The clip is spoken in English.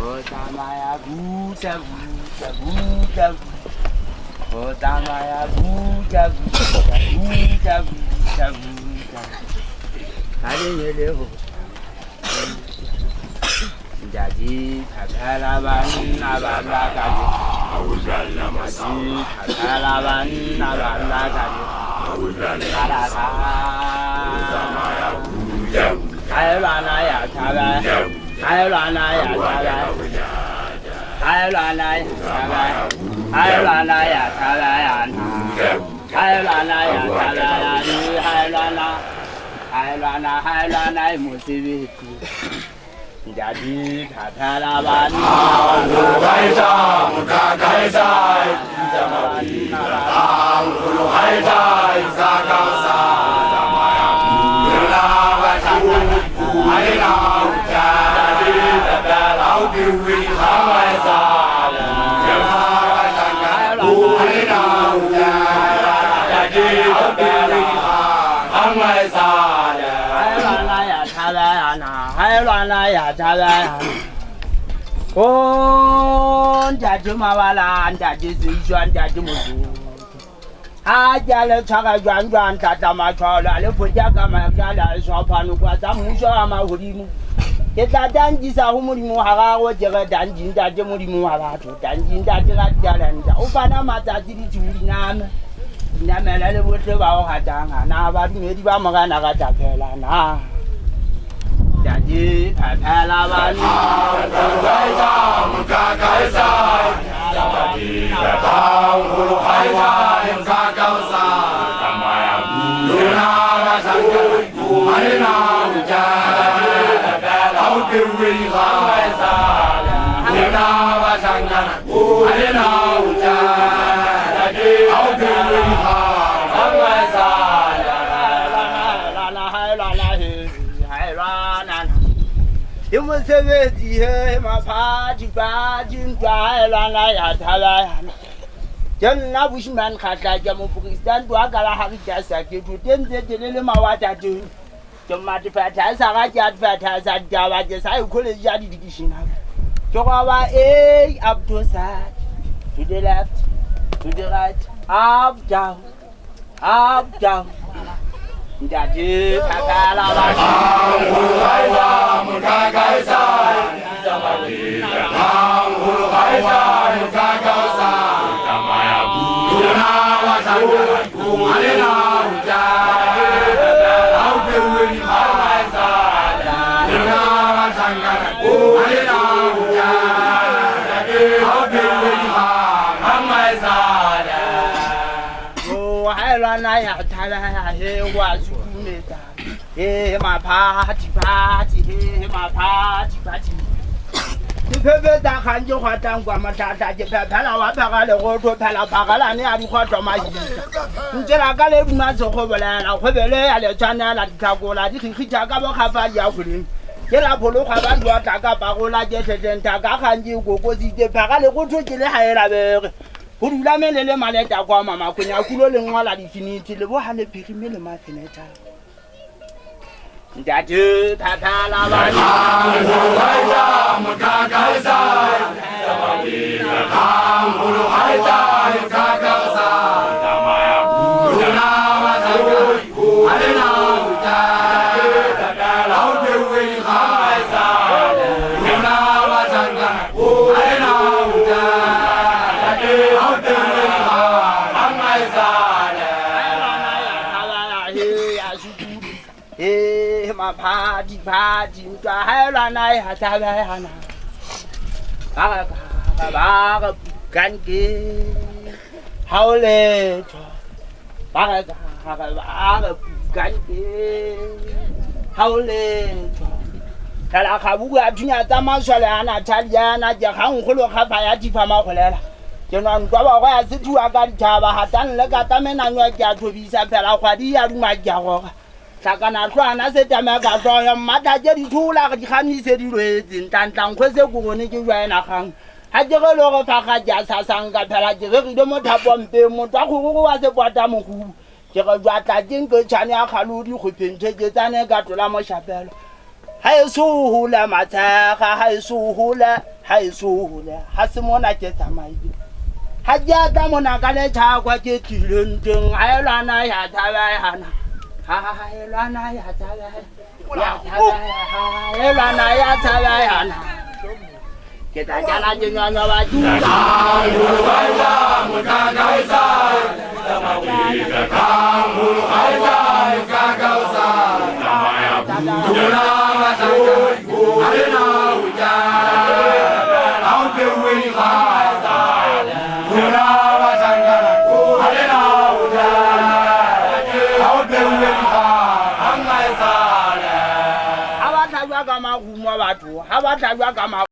Otamaya buta buta buta Otamaya buta buta buta buta buta Kali yeleho Jadi kakalaban abala kali Awuzalla masih kakalaban abala kali Awuzalla Otamaya buta Ayolana ya taga Ayolana ya taga Ayolana ya taga Ayolana ya taga Ayolana ya taga Ayolana musibiti Jadi kakalaban Awuzalla mutakaisa Awuzalla zakausa Jadi mawala, jadi sijuan, jadi musuh. Aja le chaka juan tata machola le pujaga magala sopan kwata musho amahurimu. Kita danji sa humurimu harawo jega danji ndaje murimu harato danji ndaje gadalanda. Ufana mata tiri turi nama. Nyamela le botle ba o hatanga na ba dumedi ba magana ga tapela na. Jadi tapela ba ni. Kaisa mukakaisa. Jadi tapang hulu haisa mukakausa. Tamaya luna rasanga marina ujadi tapela ukiwi haisa. Luna rasanga marina ujadi ukiwi haisa. You must have it here, my party, Lana, Yatala. John Nabushman Kata Jamupukistan, Wakala Hakasa, to them the dilemma what I do. John Matifatas, Arajat Fatas, and Java, just I call it Jadi Dishina. Jokawa A up to side, to the left, to the right, up, down, up, down. Jadi kakalaban Hulu mukakaisa Zamadi Hulu mukakaisa Tamaya Luna wasanga Marina ujadi Aukewi haisa Luna wasanga Marina ujadi Aukewi haisa Oh hailana ya tala he wazumeta he my party he my party Pepe da kanjo kwatangwa matata je pepala wa pagale go to pala pagala ni ari kwatwa maji Ntela kale mazo go bolela go bele ya le tsana la dikagola di khitja ka bo khafa ya khuleng ke la pholo ga ba ndwa ta ka pagola je tletenta ka kanji go go zite pagale go to ke le haela bere Go dula melele maleta kwa mama kunya kulo le ngwala difinity le bo hale phirime le mafeneta Ndate tatala bani Haida mukakaisa Sababina Hulu haida mukakaisa Tamaya Luna wasanga Alena ujadi Tatala ukewi haisa Luna wasanga Alena ujadi my party, Hailana, Hatavana. Baga Ganki, Howlet, Baga Ganki, Howlet. Talakabuga, Tina Damasala, Taliana, Jahan, Hulu Kapayati Pamakola. Jonan Gaba, Situ Agatava, Hatan Legatamen and Yaga to be Sapela, Quadia, Majawa. Sakana Kwana said Tamaga from your mother, Jerry, 2 lakh, Hani said you raised in Tantan, Quese, Guni, Rana. Had you go over Pakaja, Sanga, Pelaji, the Motapon, Motaku was a Guatamuku. Jerata Jinko, Chania, Kaludi, who painted the Tana Gatulamo Chapel. hai suhula matsaga hai suhula ha se mona ke tsamaile ha ja ta mona ka le tshakwa ke tlilenteng ha elana ya tsabayana ha elana ya tsabayana ke ta jana jinyana ba tu ha ba tla ka